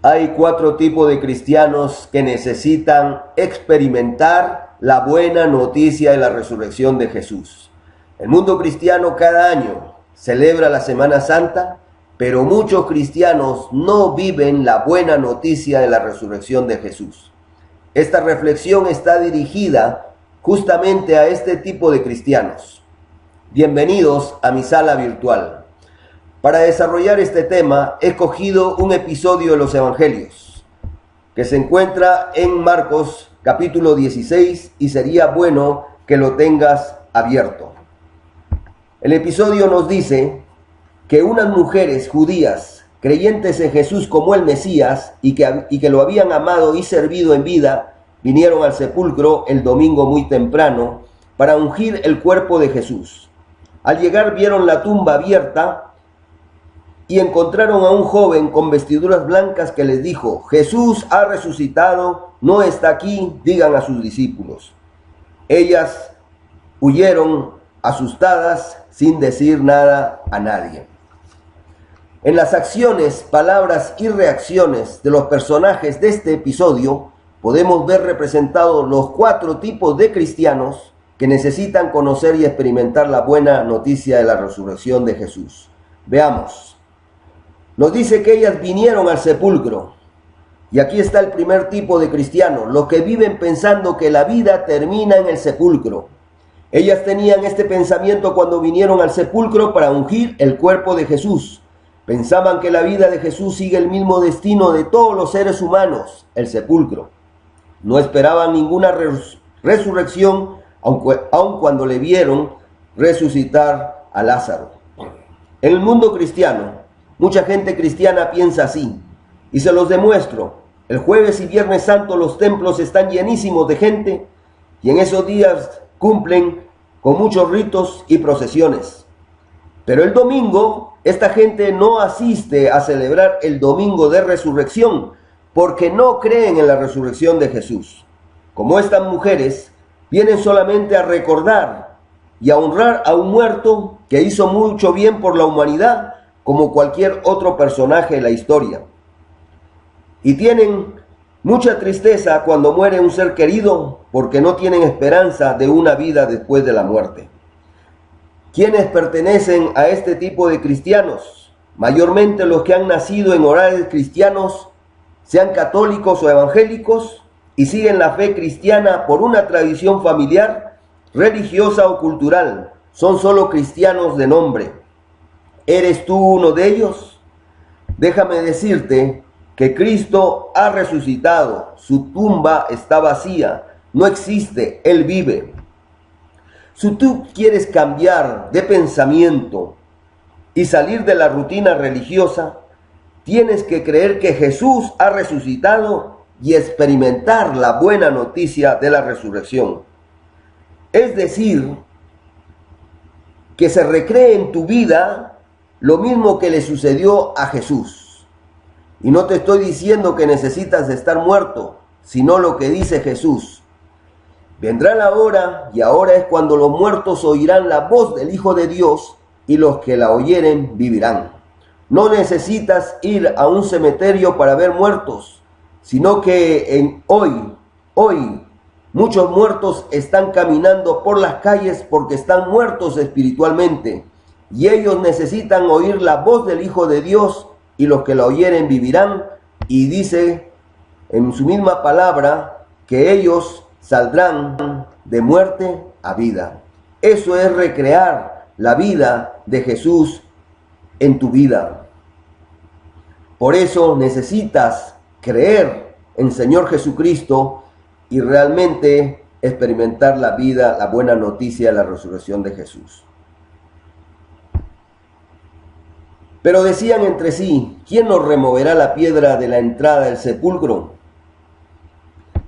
Hay cuatro tipos de cristianos que necesitan experimentar la buena noticia de la resurrección de Jesús. El mundo cristiano cada año celebra la Semana Santa, pero muchos cristianos no viven la buena noticia de la resurrección de Jesús. Esta reflexión está dirigida justamente a este tipo de cristianos. Bienvenidos a mi sala virtual. Para desarrollar este tema he escogido un episodio de los Evangelios que se encuentra en Marcos capítulo 16 y sería bueno que lo tengas abierto. El episodio nos dice que unas mujeres judías creyentes en Jesús como el Mesías y que lo habían amado y servido en vida, vinieron al sepulcro el domingo muy temprano para ungir el cuerpo de Jesús. Al llegar vieron la tumba abierta y encontraron a un joven con vestiduras blancas que les dijo: Jesús ha resucitado, no está aquí, digan a sus discípulos. Ellas huyeron asustadas sin decir nada a nadie. En las acciones, palabras y reacciones de los personajes de este episodio podemos ver representados los cuatro tipos de cristianos que necesitan conocer y experimentar la buena noticia de la resurrección de Jesús. Veamos. Nos dice que ellas vinieron al sepulcro. Y aquí está el primer tipo de cristianos, los que viven pensando que la vida termina en el sepulcro. Ellas tenían este pensamiento cuando vinieron al sepulcro para ungir el cuerpo de Jesús. Pensaban que la vida de Jesús sigue el mismo destino de todos los seres humanos, el sepulcro. No esperaban ninguna resurrección, aun cuando le vieron resucitar a Lázaro. En el mundo cristiano, mucha gente cristiana piensa así, y se los demuestro. El jueves y viernes santo los templos están llenísimos de gente, y en esos días cumplen con muchos ritos y procesiones. Pero el domingo, esta gente no asiste a celebrar el domingo de resurrección, porque no creen en la resurrección de Jesús. Como estas mujeres, vienen solamente a recordar y a honrar a un muerto que hizo mucho bien por la humanidad, como cualquier otro personaje de la historia. Y tienen mucha tristeza cuando muere un ser querido, porque no tienen esperanza de una vida después de la muerte. ¿Quiénes pertenecen a este tipo de cristianos? Mayormente los que han nacido en hogares cristianos, sean católicos o evangélicos, y siguen la fe cristiana por una tradición familiar, religiosa o cultural. Son solo cristianos de nombre. ¿Eres tú uno de ellos? Déjame decirte que Cristo ha resucitado, su tumba está vacía, no existe, Él vive. Si tú quieres cambiar de pensamiento y salir de la rutina religiosa, tienes que creer que Jesús ha resucitado y experimentar la buena noticia de la resurrección. Es decir, que se recree en tu vida lo mismo que le sucedió a Jesús. Y no te estoy diciendo que necesitas estar muerto, sino lo que dice Jesús. Vendrá la hora, y ahora es cuando los muertos oirán la voz del Hijo de Dios, y los que la oyeren vivirán. No necesitas ir a un cementerio para ver muertos, sino que hoy, muchos muertos están caminando por las calles porque están muertos espiritualmente. Y ellos necesitan oír la voz del Hijo de Dios, y los que la oyeren vivirán. Y dice en su misma palabra que ellos saldrán de muerte a vida. Eso es recrear la vida de Jesús en tu vida. Por eso necesitas creer en Señor Jesucristo y realmente experimentar la vida, la buena noticia de la resurrección de Jesús. Pero decían entre sí: ¿quién nos removerá la piedra de la entrada del sepulcro?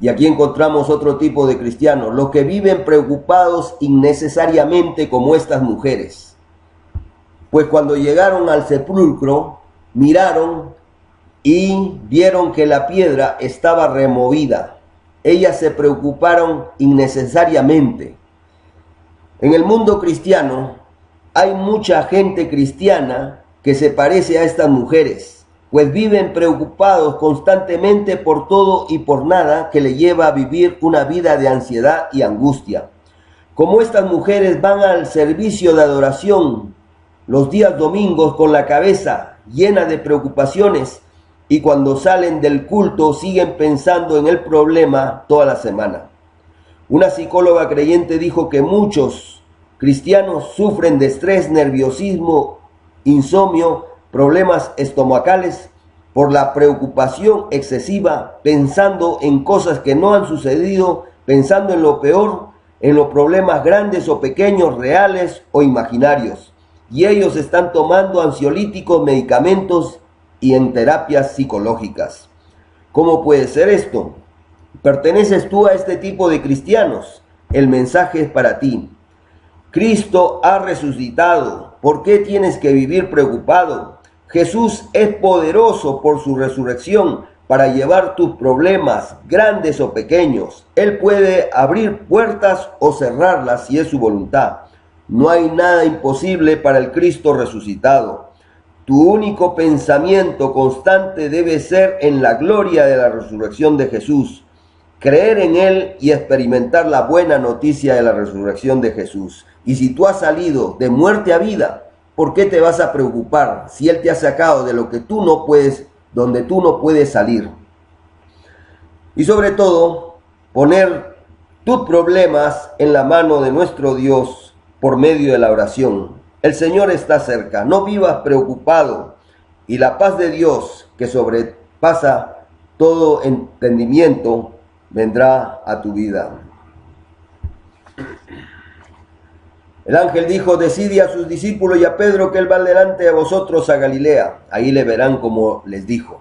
Y aquí encontramos otro tipo de cristianos, los que viven preocupados innecesariamente como estas mujeres. Pues cuando llegaron al sepulcro, miraron y vieron que la piedra estaba removida. Ellas se preocuparon innecesariamente. En el mundo cristiano hay mucha gente cristiana que se parece a estas mujeres, pues viven preocupados constantemente por todo y por nada, que le lleva a vivir una vida de ansiedad y angustia. Como estas mujeres van al servicio de adoración los días domingos con la cabeza llena de preocupaciones, y cuando salen del culto siguen pensando en el problema toda la semana. Una psicóloga creyente dijo que muchos cristianos sufren de estrés, nerviosismo, insomnio, problemas estomacales por la preocupación excesiva, pensando en cosas que no han sucedido, pensando en lo peor, en los problemas grandes o pequeños, reales o imaginarios. Y ellos están tomando ansiolíticos, medicamentos y en terapias psicológicas. ¿Cómo puede ser esto? ¿Perteneces tú a este tipo de cristianos? El mensaje es para ti. Cristo ha resucitado. ¿Por qué tienes que vivir preocupado? Jesús es poderoso por su resurrección para llevar tus problemas, grandes o pequeños. Él puede abrir puertas o cerrarlas si es su voluntad. No hay nada imposible para el Cristo resucitado. Tu único pensamiento constante debe ser en la gloria de la resurrección de Jesús, creer en Él y experimentar la buena noticia de la resurrección de Jesús. Y si tú has salido de muerte a vida, ¿por qué te vas a preocupar si Él te ha sacado de lo que tú no puedes, donde tú no puedes salir? Y sobre todo, poner tus problemas en la mano de nuestro Dios por medio de la oración. El Señor está cerca, no vivas preocupado, y la paz de Dios, que sobrepasa todo entendimiento, vendrá a tu vida. El ángel dijo: decid a sus discípulos y a Pedro que él va delante de vosotros a Galilea, ahí le verán como les dijo.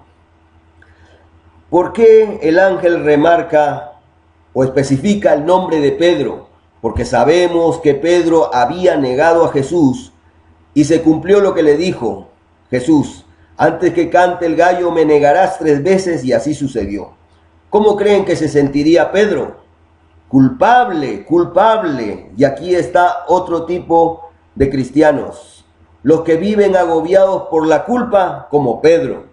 ¿Por qué el ángel remarca o especifica el nombre de Pedro? Porque sabemos que Pedro había negado a Jesús y se cumplió lo que le dijo Jesús: antes que cante el gallo me negarás 3 veces, y así sucedió. ¿Cómo creen que se sentiría Pedro? Culpable, culpable. Y aquí está otro tipo de cristianos, los que viven agobiados por la culpa, como Pedro.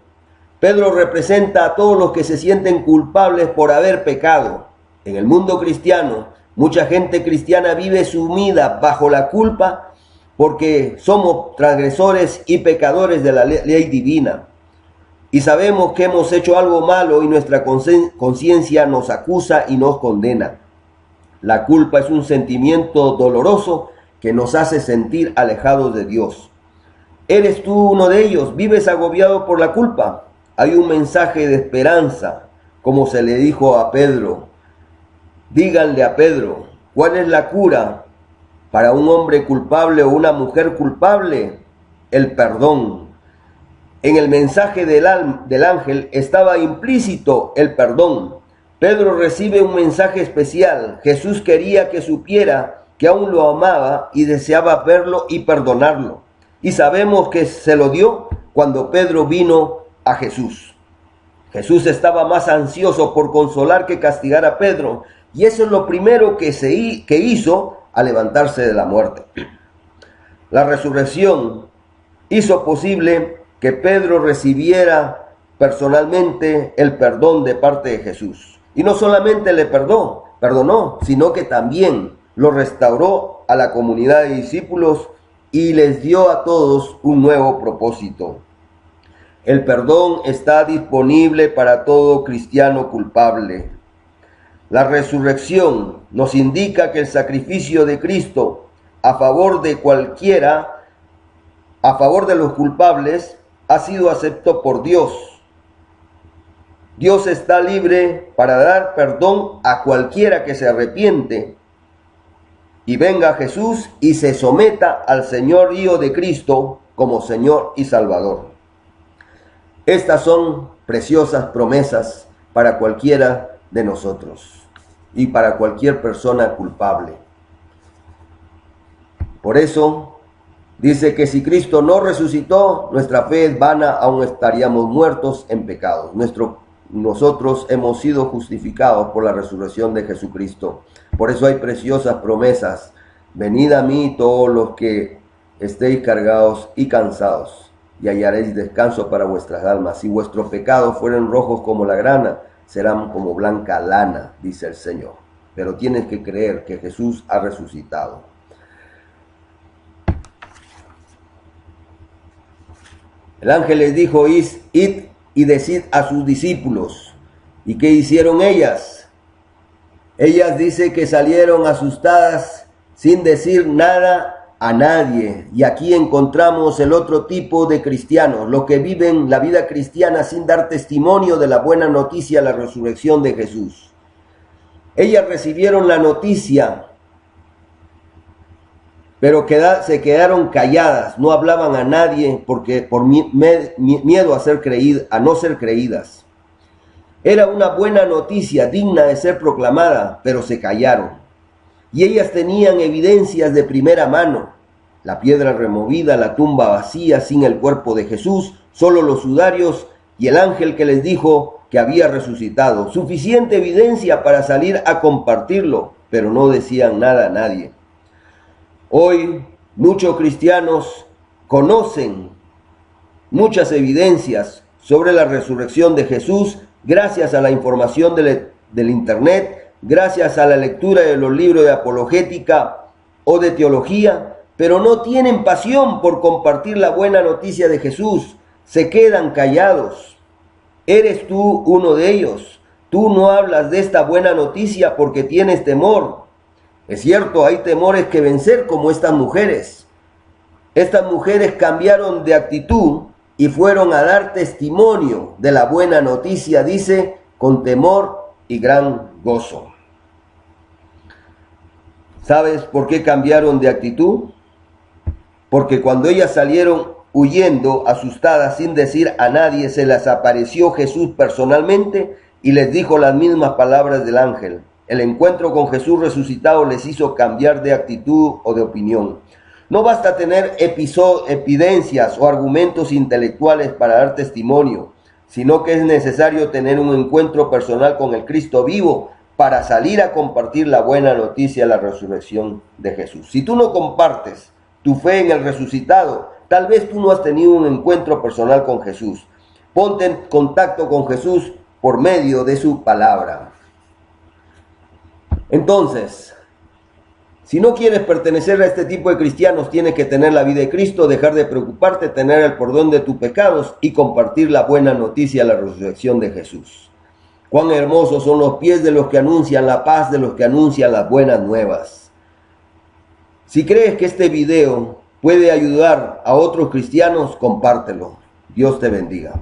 Pedro representa a todos los que se sienten culpables por haber pecado. En el mundo cristiano, mucha gente cristiana vive sumida bajo la culpa porque somos transgresores y pecadores de la ley divina. Y sabemos que hemos hecho algo malo y nuestra conciencia nos acusa y nos condena. La culpa es un sentimiento doloroso que nos hace sentir alejados de Dios. ¿Eres tú uno de ellos? ¿Vives agobiado por la culpa? Hay un mensaje de esperanza, como se le dijo a Pedro. Díganle a Pedro, ¿cuál es la cura para un hombre culpable o una mujer culpable? El perdón. En el mensaje del ángel estaba implícito el perdón. Pedro recibe un mensaje especial. Jesús quería que supiera que aún lo amaba y deseaba verlo y perdonarlo. Y sabemos que se lo dio cuando Pedro vino a Jesús. Jesús estaba más ansioso por consolar que castigar a Pedro, y eso es lo primero que hizo al levantarse de la muerte. La resurrección hizo posible que Pedro recibiera personalmente el perdón de parte de Jesús. Y no solamente le perdonó, sino que también lo restauró a la comunidad de discípulos y les dio a todos un nuevo propósito. El perdón está disponible para todo cristiano culpable. La resurrección nos indica que el sacrificio de Cristo a favor de cualquiera, a favor de los culpables, ha sido aceptado por Dios. Dios está libre para dar perdón a cualquiera que se arrepiente y venga a Jesús y se someta al señorío de Cristo como Señor y Salvador. Estas son preciosas promesas para cualquiera de nosotros y para cualquier persona culpable. Por eso dice que si Cristo no resucitó, nuestra fe es vana, aún estaríamos muertos en pecados. Nosotros hemos sido justificados por la resurrección de Jesucristo. Por eso hay preciosas promesas. Venid a mí todos los que estéis cargados y cansados, y hallaréis descanso para vuestras almas. Si vuestros pecados fueren rojos como la grana, serán como blanca lana, dice el Señor. Pero tienes que creer que Jesús ha resucitado. El ángel les dijo, id y decid a sus discípulos. ¿Y qué hicieron ellas? Ellas dice que salieron asustadas sin decir nada a nadie. Y aquí encontramos el otro tipo de cristianos, los que viven la vida cristiana sin dar testimonio de la buena noticia, la resurrección de Jesús. Ellas recibieron la noticia, pero se quedaron calladas, no hablaban a nadie porque por miedo a no ser creídas. Era una buena noticia, digna de ser proclamada, pero se callaron. Y ellas tenían evidencias de primera mano: la piedra removida, la tumba vacía, sin el cuerpo de Jesús, solo los sudarios y el ángel que les dijo que había resucitado. Suficiente evidencia para salir a compartirlo, pero no decían nada a nadie. Hoy muchos cristianos conocen muchas evidencias sobre la resurrección de Jesús gracias a la información del Internet, gracias a la lectura de los libros de apologética o de teología, pero no tienen pasión por compartir la buena noticia de Jesús. Se quedan callados. ¿Eres tú uno de ellos? Tú no hablas de esta buena noticia porque tienes temor. Es cierto, hay temores que vencer, como estas mujeres. Estas mujeres cambiaron de actitud y fueron a dar testimonio de la buena noticia, dice, con temor y gran gozo. ¿Sabes por qué cambiaron de actitud? Porque cuando ellas salieron huyendo, asustadas, sin decir a nadie, se les apareció Jesús personalmente y les dijo las mismas palabras del ángel. El encuentro con Jesús resucitado les hizo cambiar de actitud o de opinión. No basta tener evidencias o argumentos intelectuales para dar testimonio, sino que es necesario tener un encuentro personal con el Cristo vivo para salir a compartir la buena noticia de la resurrección de Jesús. Si tú no compartes tu fe en el resucitado, tal vez tú no has tenido un encuentro personal con Jesús. Ponte en contacto con Jesús por medio de su palabra. Entonces, si no quieres pertenecer a este tipo de cristianos, tienes que tener la vida de Cristo, dejar de preocuparte, tener el perdón de tus pecados y compartir la buena noticia de la resurrección de Jesús. Cuán hermosos son los pies de los que anuncian la paz, de los que anuncian las buenas nuevas. Si crees que este video puede ayudar a otros cristianos, compártelo. Dios te bendiga.